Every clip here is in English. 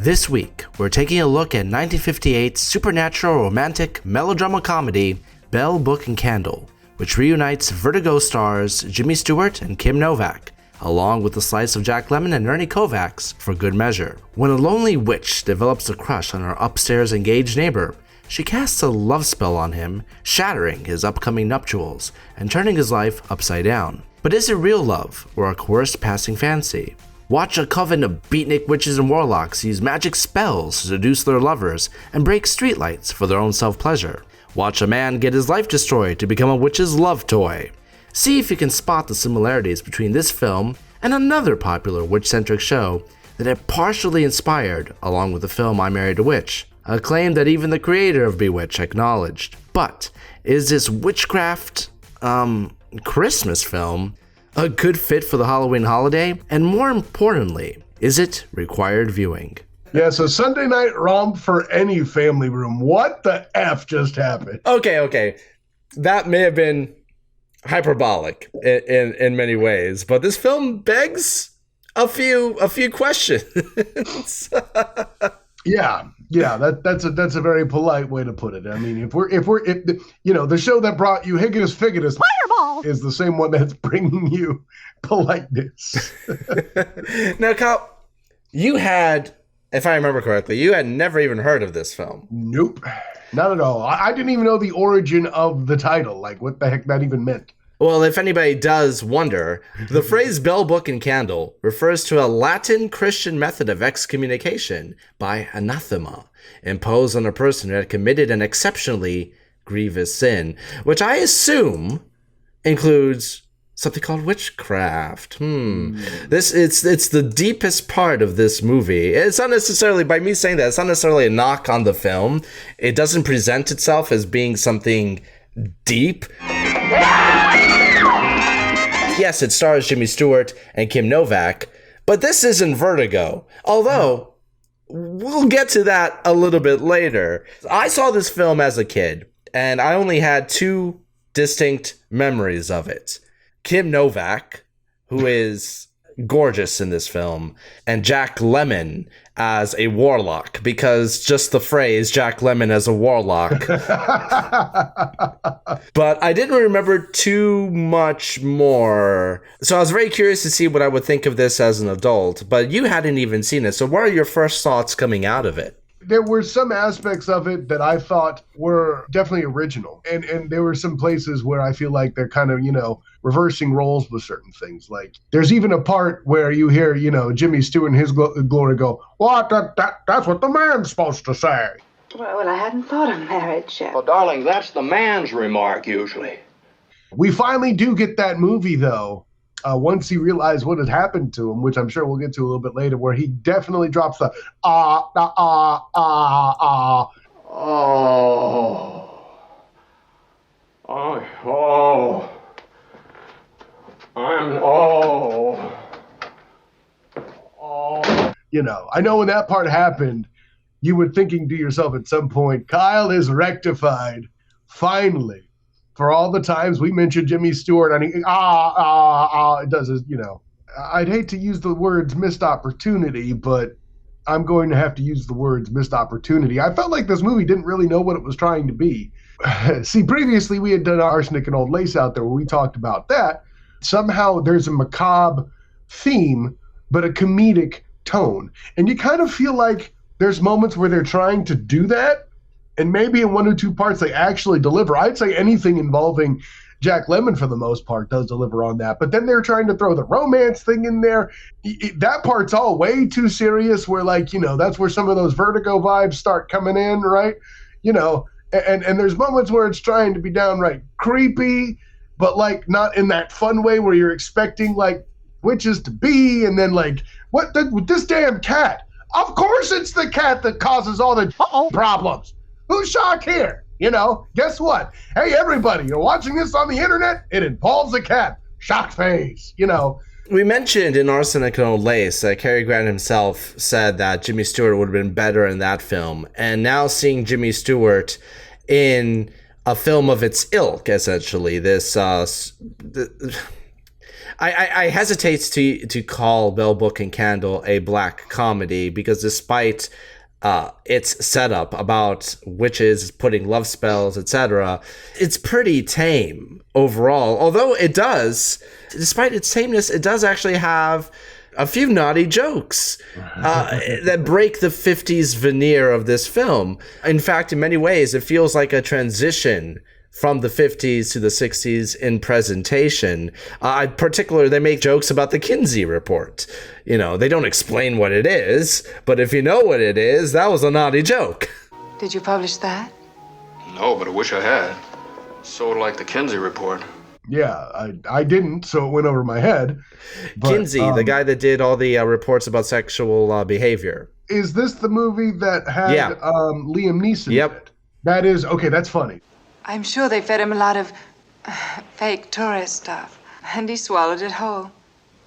This week, we're taking a look at 1958's supernatural romantic melodrama comedy, Bell, Book and Candle, which reunites Vertigo stars Jimmy Stewart and Kim Novak, along with a slice of Jack Lemmon and Ernie Kovacs for good measure. When a lonely witch develops a crush on her upstairs engaged neighbor, she casts a love spell on him, shattering his upcoming nuptials and turning his life upside down. But is it real love or a coerced passing fancy? Watch a coven of beatnik witches and warlocks use magic spells to seduce their lovers and break streetlights for their own self-pleasure. Watch a man get his life destroyed to become a witch's love toy. See if you can spot the similarities between this film and another popular witch-centric show that it partially inspired, along with the film I Married a Witch, a claim that even the creator of Bewitched acknowledged. But is this witchcraft, Christmas film a good fit for the Halloween holiday? And more importantly, is it required viewing? Yeah, so Sunday night romp for any family room. What the F just happened? Okay. That may have been hyperbolic in many ways, but this film begs a few questions. Yeah, that's a very polite way to put it. I mean, if the show that brought you Higgins Figgins Fireball is the same one that's bringing you politeness. Now, Kyle, you had, if I remember correctly, you had never even heard of this film. Nope, not at all. I didn't even know the origin of the title, like what the heck that even meant. Well, if anybody does wonder, the phrase bell, book, and candle refers to a Latin Christian method of excommunication by anathema imposed on a person who had committed an exceptionally grievous sin, which I assume includes something called witchcraft. It's the deepest part of this movie. It's not necessarily, by me saying that, it's not necessarily a knock on the film. It doesn't present itself as being something deep. Yes, it stars Jimmy Stewart and Kim Novak, but this isn't Vertigo. Although, we'll get to that a little bit later. I saw this film as a kid, and I only had two distinct memories of it. Kim Novak, who is gorgeous in this film, and Jack Lemmon as a warlock, because just the phrase Jack Lemmon as a warlock. But I didn't remember too much more. So I was very curious to see what I would think of this as an adult, but you hadn't even seen it. So what are your first thoughts coming out of it? There were some aspects of it that I thought were definitely original. And there were some places where I feel like they're kind of, reversing roles with certain things. Like there's even a part where you hear, Jimmy Stewart and his glory go, "What? That's what the man's supposed to say." Well, I hadn't thought of marriage yet. Well, darling, that's the man's remark usually. We finally do get that movie, though. Once he realized what had happened to him, which I'm sure we'll get to a little bit later, where he definitely drops the I know when that part happened, you were thinking to yourself at some point, Kyle is rectified, finally. For all the times we mentioned Jimmy Stewart and he, it does his, I'd hate to use the words missed opportunity, but I'm going to have to use the words missed opportunity. I felt like this movie didn't really know what it was trying to be. See, previously we had done Arsenic and Old Lace out there where we talked about that. Somehow there's a macabre theme, but a comedic tone. And you kind of feel like there's moments where they're trying to do that. And maybe in one or two parts they actually deliver. I'd say anything involving Jack Lemmon for the most part does deliver on that. But then they're trying to throw the romance thing in there. That part's all way too serious where that's where some of those Vertigo vibes start coming in, right? And there's moments where it's trying to be downright creepy, but not in that fun way where you're expecting witches to be. And then with this damn cat. Of course it's the cat that causes all the problems. Who's shocked here? Guess what? Hey, everybody, you're watching this on the internet. It involves a cat. Shocked face, We mentioned in Arsenic and Old Lace that Cary Grant himself said that Jimmy Stewart would have been better in that film. And now seeing Jimmy Stewart in a film of its ilk, essentially, this I hesitate to call Bell, Book, and Candle a black comedy because despite its setup about witches putting love spells, etc., it's pretty tame overall. Although it does, despite its tameness, it does actually have a few naughty jokes that break the 50s veneer of this film. In fact, in many ways, it feels like a transition from the 50s to the 60s in presentation. Particularly, they make jokes about the Kinsey report. You know, they don't explain what it is, but if you know what it is, that was a naughty joke. Did you publish that? No, but I wish I had. Sort of like the Kinsey report. Yeah, I didn't, so it went over my head. But, Kinsey, the guy that did all the reports about sexual behavior. Is this the movie that had Liam Neeson in it? That is, okay, that's funny. I'm sure they fed him a lot of fake tourist stuff, and he swallowed it whole.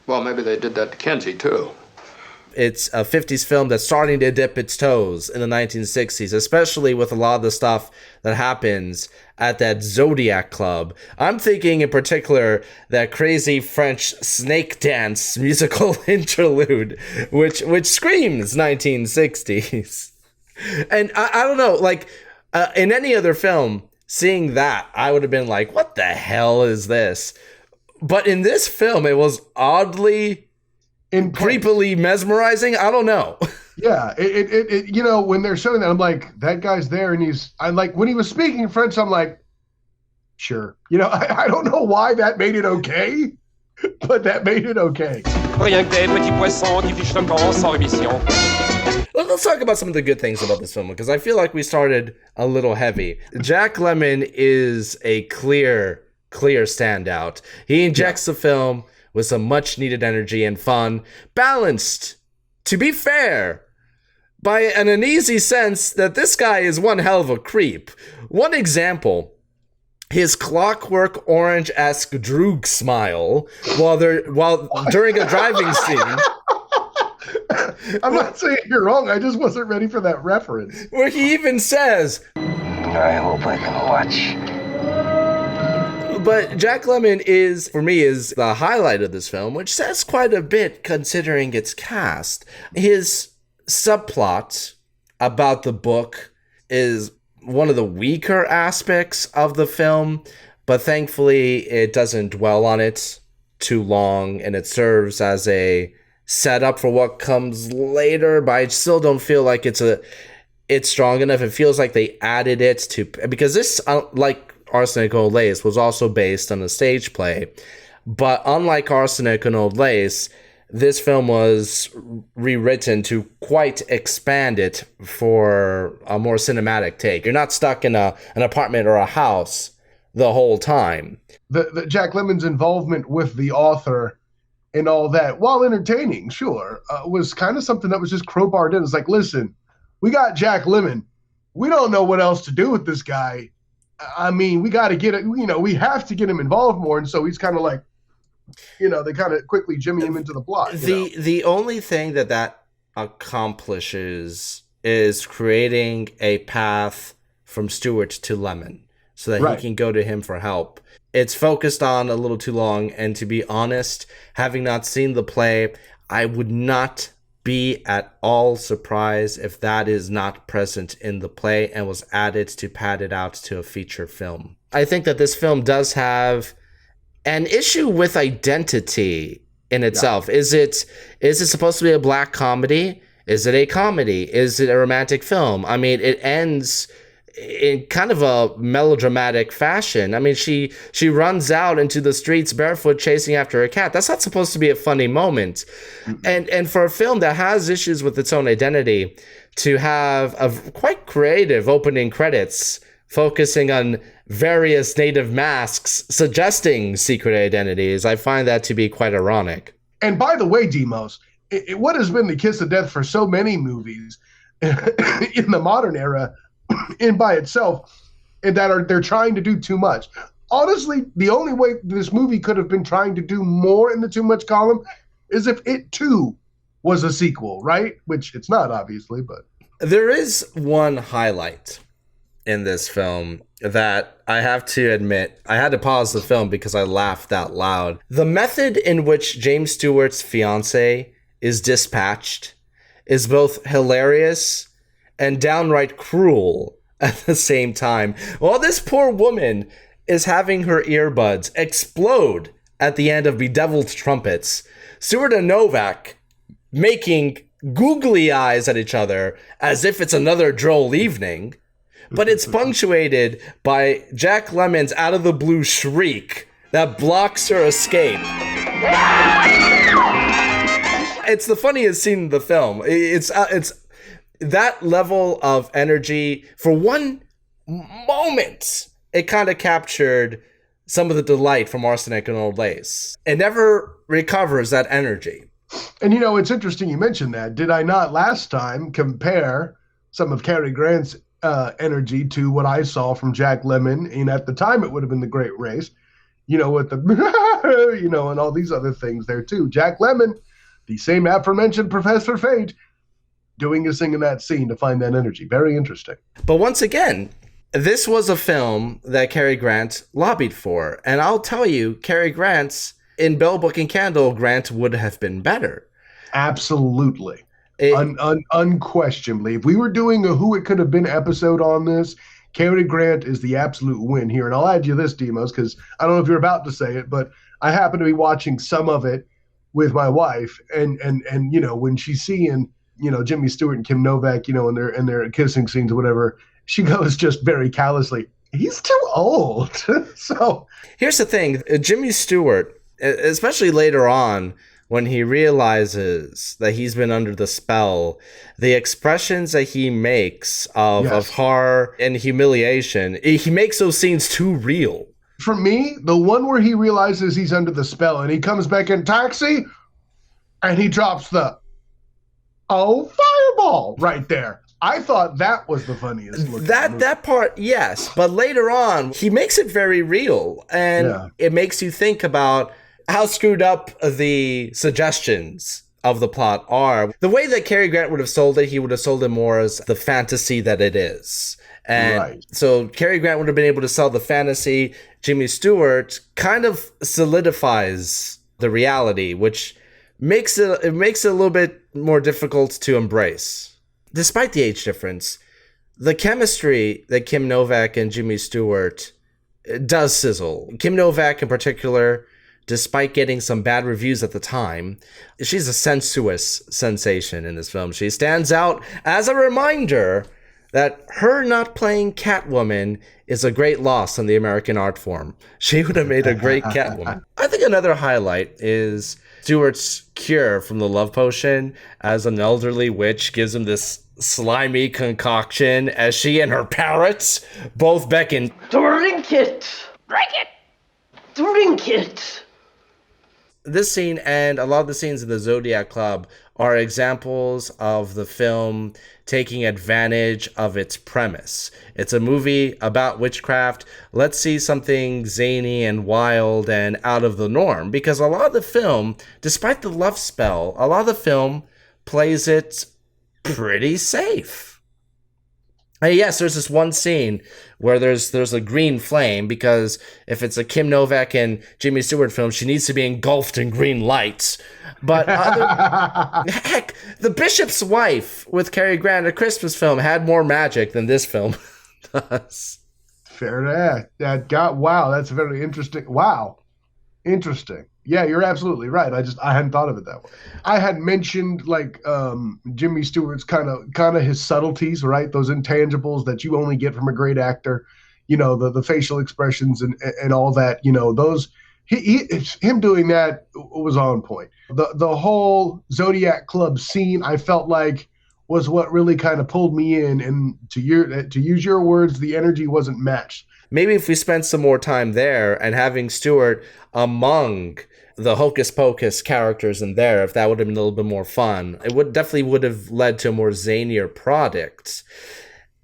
Well, maybe they did that to Kinsey, too. It's a 50s film that's starting to dip its toes in the 1960s, especially with a lot of the stuff that happens at that Zodiac Club. I'm thinking in particular that crazy French snake dance musical interlude, which screams 1960s. And I don't know, like, in any other film, seeing that, I would have been like, what the hell is this? But in this film, it was oddly creepily mesmerizing. I don't know. Yeah, it you know, when they're showing that, I'm like, that guy's there, and I'm like, when he was speaking French, I'm like, sure. You know, I don't know why that made it okay, but that made it okay. Rien que des petits poissons qui fichent le camp sans rémission. Let's talk about some of the good things about this film, because I feel like we started a little heavy. Jack Lemmon is a clear standout. He injects the film with some much needed energy and fun, balanced, to be fair, by an uneasy sense that this guy is one hell of a creep. One example, his Clockwork Orange-esque droog smile while during a driving scene. I'm not saying you're wrong, I just wasn't ready for that reference. Where he even says, I hope I can watch. But Jack Lemmon is the highlight of this film, which says quite a bit considering its cast. His subplot about the book is one of the weaker aspects of the film, but thankfully it doesn't dwell on it too long, and it serves as a setup for what comes later, but I still don't feel like it's strong enough. It feels like they added it to, because this, like Arsenic and Old Lace, was also based on a stage play, but unlike Arsenic and Old Lace, this film was rewritten to quite expand it for a more cinematic take. You're not stuck in an apartment or a house the whole time. The Jack Lemmon's involvement with the author and all that, while entertaining, sure, was kind of something that was just crowbarred in. It's like, listen, we got Jack Lemmon. We don't know what else to do with this guy. I mean, we got to get it, you know, we have to get him involved more. And so he's kind of like, you know, they kind of quickly jimmy him into the plot. The only thing that accomplishes is creating a path from Stewart to Lemmon so that he can go to him for help. It's focused on a little too long, and to be honest, having not seen the play, I would not be at all surprised if that is not present in the play and was added to pad it out to a feature film. I think that this film does have an issue with identity in itself. Yeah. Is it supposed to be a black comedy? Is it a comedy? Is it a romantic film? I mean, it ends in kind of a melodramatic fashion. I mean, she runs out into the streets barefoot chasing after a cat. That's not supposed to be a funny moment. And for a film that has issues with its own identity, to have a quite creative opening credits focusing on various native masks suggesting secret identities, I find that to be quite ironic. And by the way, Demos, what has been the kiss of death for so many movies in the modern era, in by itself, they're trying to do too much. Honestly, the only way this movie could have been trying to do more in the too much column is if it too was a sequel, right? Which it's not, obviously, but there is one highlight in this film that I have to admit, I had to pause the film because I laughed out loud. The method in which James Stewart's fiance is dispatched is both hilarious and downright cruel at the same time. While this poor woman is having her earbuds explode at the end of Bedeviled Trumpets, Stewart and Novak making googly eyes at each other as if it's another droll evening, but it's punctuated by Jack Lemmon's out-of-the-blue shriek that blocks her escape. It's the funniest scene in the film. It's that level of energy. For one moment, it kind of captured some of the delight from Arsenic and Old Lace. It never recovers that energy. And it's interesting you mentioned that. Did I not last time compare some of Cary Grant's energy to what I saw from Jack Lemmon? And at the time, it would have been The Great Race, with the, and all these other things there too. Jack Lemmon, the same aforementioned Professor Fate, doing his thing in that scene to find that energy. Very interesting. But once again, this was a film that Cary Grant lobbied for. And I'll tell you, Cary Grant's in Bell, Book, and Candle, Grant would have been better. Absolutely. Unquestionably. If we were doing a Who It Could Have Been episode on this, Cary Grant is the absolute win here. And I'll add you this, Demos, because I don't know if you're about to say it, but I happen to be watching some of it with my wife. And when she's seeing, Jimmy Stewart and Kim Novak, in their kissing scenes or whatever, she goes just very callously, he's too old. So here's the thing. Jimmy Stewart, especially later on, when he realizes that he's been under the spell, the expressions that he makes of horror and humiliation, he makes those scenes too real. For me, the one where he realizes he's under the spell and he comes back in taxi and he drops the, fireball right there. I thought that was the funniest. That part, yes. But later on, he makes it very real. And it makes you think about how screwed up the suggestions of the plot are. The way that Cary Grant would have sold it, he would have sold it more as the fantasy that it is. And so Cary Grant would have been able to sell the fantasy. Jimmy Stewart kind of solidifies the reality, which makes it a little bit more difficult to embrace. Despite the age difference, the chemistry that Kim Novak and Jimmy Stewart does sizzle. Kim Novak in particular, despite getting some bad reviews at the time, she's a sensuous sensation in this film. She stands out as a reminder that her not playing Catwoman is a great loss in the American art form. She would have made a great Catwoman. I think another highlight is Stewart's cure from the love potion as an elderly witch gives him this slimy concoction as she and her parrots both beckon, "Drink it! Drink it! Drink it!" This scene and a lot of the scenes in the Zodiac Club are examples of the film taking advantage of its premise. It's a movie about witchcraft. Let's see something zany and wild and out of the norm, because a lot of the film, despite the love spell, a lot of the film plays it pretty safe. And yes, there's this one scene where there's a green flame, because if it's a Kim Novak and Jimmy Stewart film, she needs to be engulfed in green lights. But heck, The Bishop's Wife with Cary Grant, a Christmas film, had more magic than this film does. Fair to add. Wow, that's very interesting. Wow. Interesting. Yeah, you're absolutely right. I hadn't thought of it that way. I had mentioned Jimmy Stewart's kind of his subtleties, right? Those intangibles that you only get from a great actor. The facial expressions and all that. Those him doing that was on point. The whole Zodiac Club scene, I felt like, was what really kind of pulled me in. And to use your words, the energy wasn't matched. Maybe if we spent some more time there and having Stewart among the hocus pocus characters in there, if that would have been a little bit more fun, it definitely would have led to a more zanier product.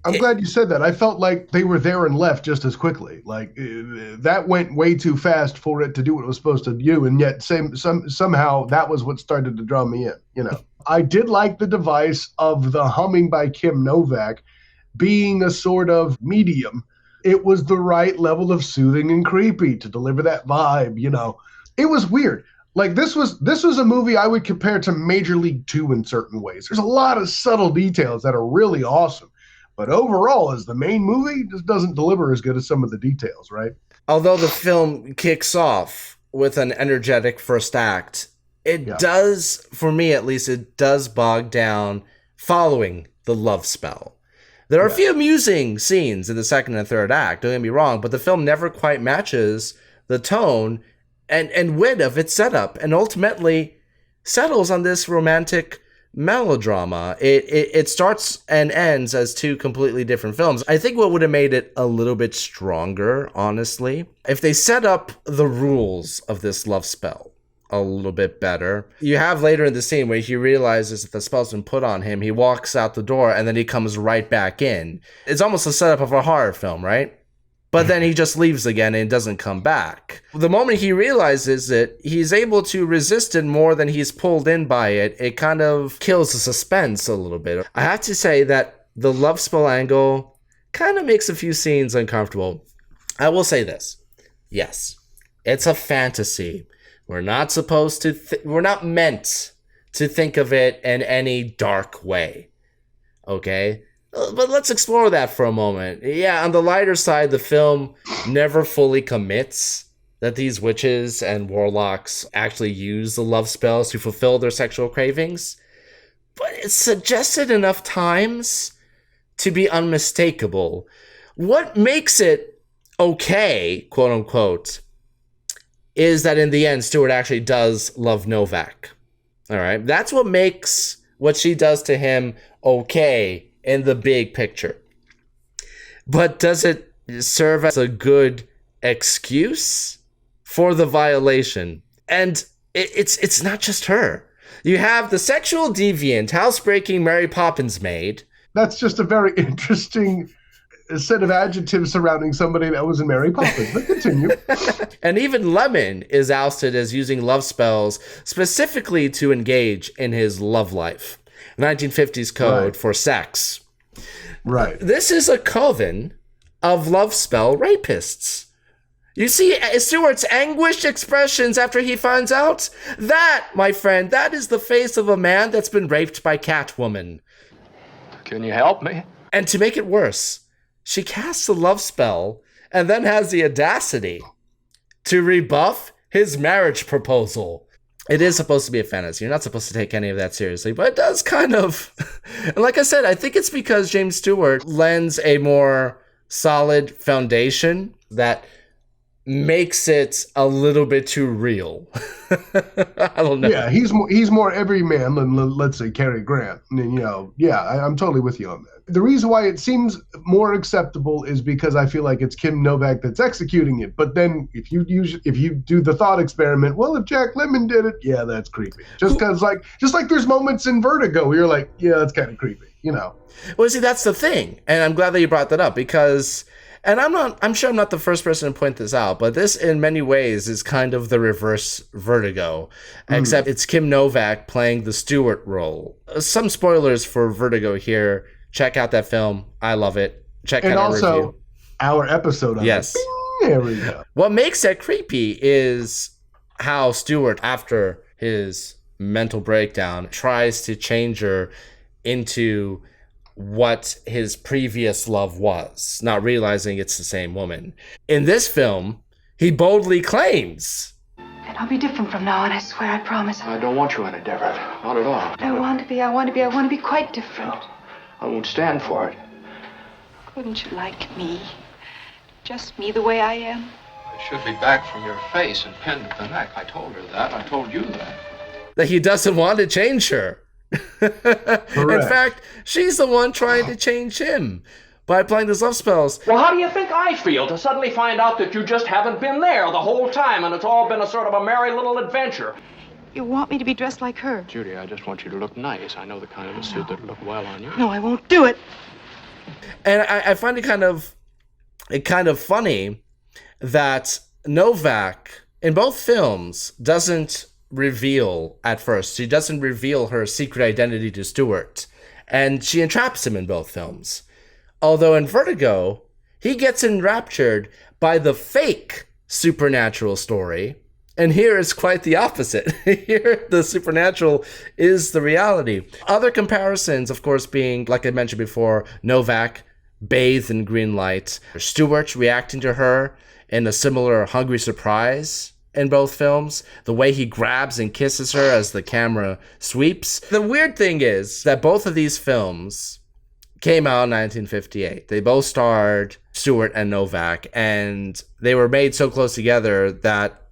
I'm glad you said that. I felt like they were there and left just as quickly. That went way too fast for it to do what it was supposed to do, and yet somehow that was what started to draw me in. I did like the device of the humming by Kim Novak, being a sort of medium, it was the right level of soothing and creepy to deliver that vibe, you know. It was weird. Like this was a movie I would compare to Major League 2 in certain ways. There's a lot of subtle details that are really awesome. But overall, as the main movie, just doesn't deliver as good as some of the details, right? Although the film kicks off with an energetic first act, it does, for me at least, it does bog down following the love spell. There are a few amusing scenes in the second and third act, don't get me wrong, but the film never quite matches the tone and wit of its setup, and ultimately settles on this romantic melodrama. It starts and ends as two completely different films. I think what would have made it a little bit stronger, honestly, if they set up the rules of this love spell a little bit better. You have later in the scene where he realizes that the spell's been put on him, he walks out the door, and then he comes right back in. It's almost a setup of a horror film, right? But then he just leaves again and doesn't come back. The moment he realizes it, he's able to resist it more than he's pulled in by it. It kind of kills the suspense a little bit. I have to say that the love spell angle kind of makes a few scenes uncomfortable. I will say this. Yes, it's a fantasy. We're not supposed to, we're not meant to think of it in any dark way. Okay? But let's explore that for a moment. Yeah, on the lighter side, the film never fully commits that these witches and warlocks actually use the love spells to fulfill their sexual cravings. But it's suggested enough times to be unmistakable. What makes it okay, quote unquote, is that in the end, Stewart actually does love Novak. All right? That's what makes what she does to him okay in the big picture. But does it serve as a good excuse for the violation? And it's not just her. You have the sexual deviant, housebreaking Mary Poppins maid. That's just a very interesting set of adjectives surrounding somebody that was in Mary Poppins. But continue. And even Lemmon is ousted as using love spells specifically to engage in his love life. 1950s code for sex. Right. This is a coven of love spell rapists. You see Stewart's anguished expressions after he finds out? That, my friend, that is the face of a man that's been raped by Catwoman. Can you help me? And to make it worse, she casts a love spell and then has the audacity to rebuff his marriage proposal. It is supposed to be a fantasy. You're not supposed to take any of that seriously, but it does kind of. And like I said, I think it's because James Stewart lends a more solid foundation that makes it a little bit too real. I don't know. Yeah, he's more everyman than, let's say, Cary Grant. And, you know, yeah, I'm totally with you on that. The reason why it seems more acceptable is because I feel like it's Kim Novak that's executing it. But then if you do the thought experiment, well, if Jack Lemmon did it, yeah, that's creepy. Just like there's moments in Vertigo where you're like, yeah, that's kind of creepy, you know. Well, see, that's the thing, and I'm glad that you brought that up because. And I'm sure I'm not the first person to point this out, but this in many ways is kind of the reverse Vertigo, except it's Kim Novak playing the Stewart role. Some spoilers for Vertigo here. Check out that film. I love it. Check out our review. And also our episode on it. Yes. There we go. What makes that creepy is how Stewart, after his mental breakdown, tries to change her into what his previous love was, not realizing it's the same woman. In this film, he boldly claims, And I'll be different from now on, I swear, I promise. I don't want you any different. Not at all. I want to be quite different. I won't stand for it. Wouldn't you like me? Just me the way I am? It should be back from your face and pinned to the neck. I told her that. I told you that. That he doesn't want to change her. In fact, she's the one trying to change him by applying these love spells. Well, how do you think I feel to suddenly find out that you just haven't been there the whole time and it's all been a sort of a merry little adventure? You want me to be dressed like her? Judy, I just want you to look nice. I know the kind of a suit that'll look well on you. No, I won't do it. And I find it kind of funny that Novak in both films doesn't reveal at first. She doesn't reveal her secret identity to Stewart, and she entraps him in both films. Although in Vertigo, he gets enraptured by the fake supernatural story. And here it's quite the opposite. Here, the supernatural is the reality. Other comparisons, of course, being, like I mentioned before, Novak bathed in green light, Stewart reacting to her in a similar hungry surprise in both films, the way he grabs and kisses her as the camera sweeps. The weird thing is that both of these films came out in 1958. They both starred Stewart and Novak, and they were made so close together that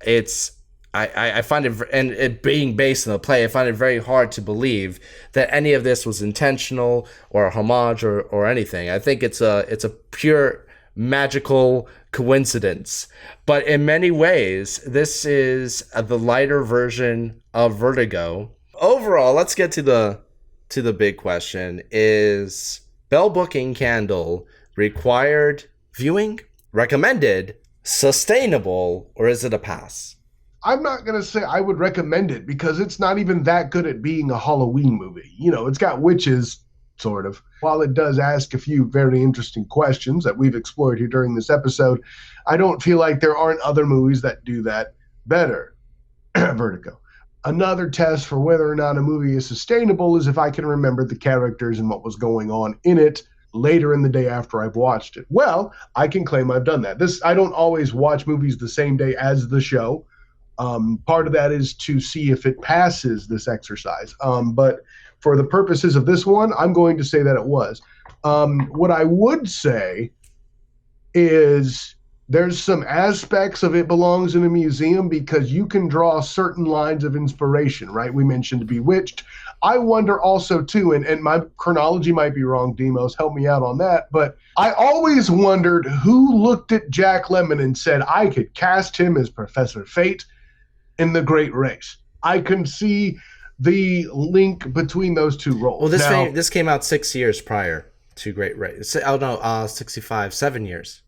I find it, and it being based on the play, I find it very hard to believe that any of this was intentional or a homage or anything. I think it's a pure magical coincidence. But in many ways, this is the lighter version of Vertigo. Overall, let's get to the big question: is Bell Book and Candle required viewing, recommended, sustainable, or is it a pass? I'm not going to say I would recommend it because it's not even that good at being a Halloween movie. You know, it's got witches, sort of. While it does ask a few very interesting questions that we've explored here during this episode, I don't feel like there aren't other movies that do that better. Vertigo. Another test for whether or not a movie is sustainable is if I can remember the characters and what was going on in it later in the day after I've watched it. Well, I can claim I've done that. I don't always watch movies the same day as the show. Part of that is to see if it passes this exercise. But for the purposes of this one, I'm going to say that it was. What I would say is there's some aspects of it belongs in a museum because you can draw certain lines of inspiration, right? We mentioned Bewitched. I wonder also, too, and my chronology might be wrong, Demos, help me out on that, but I always wondered who looked at Jack Lemmon and said, I could cast him as Professor Fate in The Great Race. I can see the link between those two roles. Well, this came out 6 years prior to Great Race. Oh, no, 65, 7 years.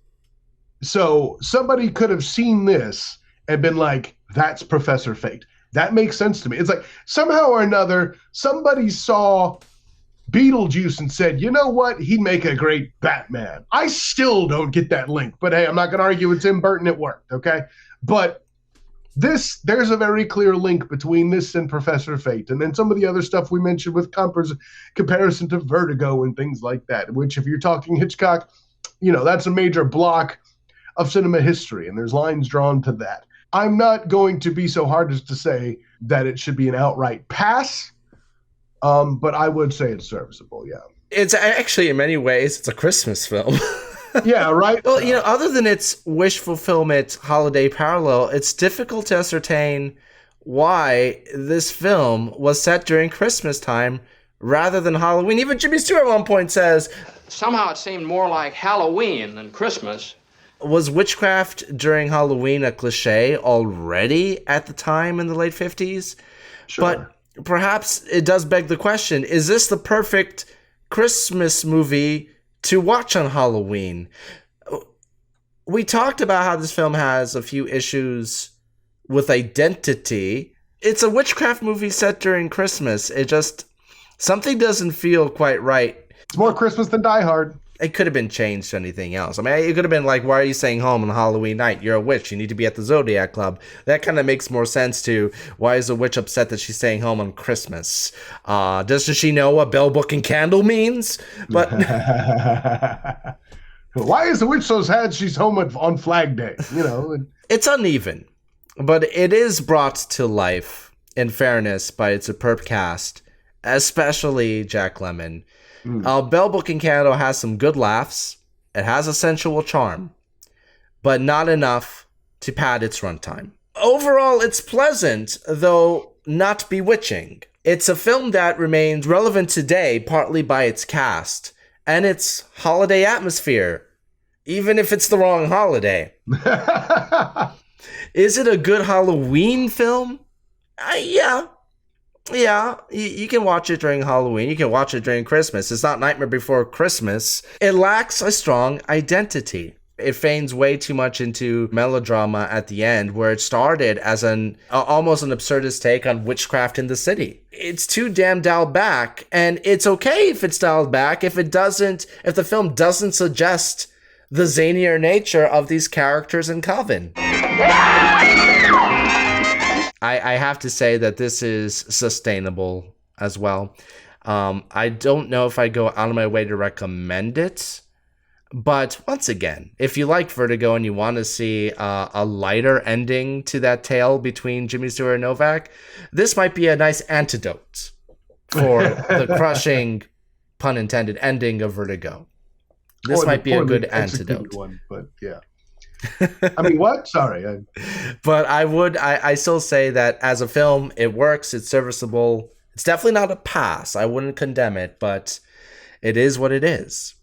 So somebody could have seen this and been like, that's Professor Fate. That makes sense to me. It's like somehow or another, somebody saw Beetlejuice and said, you know what? He'd make a great Batman. I still don't get that link, but hey, I'm not going to argue with Tim Burton. It worked, okay? But there's a very clear link between this and Professor Fate. And then some of the other stuff we mentioned with comparison to Vertigo and things like that, which if you're talking Hitchcock, you know, that's a major block of cinema history, and there's lines drawn to that. I'm not going to be so hard as to say that it should be an outright pass, but I would say it's serviceable, yeah. It's actually, in many ways, it's a Christmas film. Yeah, right? Well, you know, other than its wish fulfillment holiday parallel, it's difficult to ascertain why this film was set during Christmas time rather than Halloween. Even Jimmy Stewart at one point says, Somehow it seemed more like Halloween than Christmas. Was witchcraft during Halloween a cliche already at the time in the late 50s? Sure. But perhaps it does beg the question, is this the perfect Christmas movie to watch on Halloween? We talked about how this film has a few issues with identity. It's a witchcraft movie set during Christmas. It just, something doesn't feel quite right. It's more Christmas than Die Hard. It could have been changed to anything else. I mean, it could have been like, why are you staying home on Halloween night? You're a witch. You need to be at the Zodiac Club. That kind of makes more sense to why is a witch upset that she's staying home on Christmas? Does she know what Bell Book and Candle means? But why is the witch so sad she's home on Flag Day? You know, it's uneven, but it is brought to life, in fairness, by its superb cast, especially Jack Lemmon. Bell Book and Candle has some good laughs. It has a sensual charm, but not enough to pad its runtime. Overall, it's pleasant, though not bewitching. It's a film that remains relevant today, partly by its cast and its holiday atmosphere, even if it's the wrong holiday. Is it a good Halloween film? Yeah. Yeah, you can watch it during Halloween. You can watch it during Christmas. It's not Nightmare Before Christmas. It lacks a strong identity. It feigns way too much into melodrama at the end, where it started as almost an absurdist take on witchcraft in the city. It's too damn dialed back, and it's okay if it's dialed back if the film doesn't suggest the zanier nature of these characters in Coven. I have to say that this is sustainable as well. I don't know if I go out of my way to recommend it. But once again, if you like Vertigo and you want to see a lighter ending to that tale between Jimmy Stewart and Novak, this might be a nice antidote for the crushing, pun intended, ending of Vertigo. This might be a good antidote. One, but yeah. I mean, what? Sorry. But I still say that as a film, it works. It's serviceable. It's definitely not a pass. I wouldn't condemn it, but it is what it is.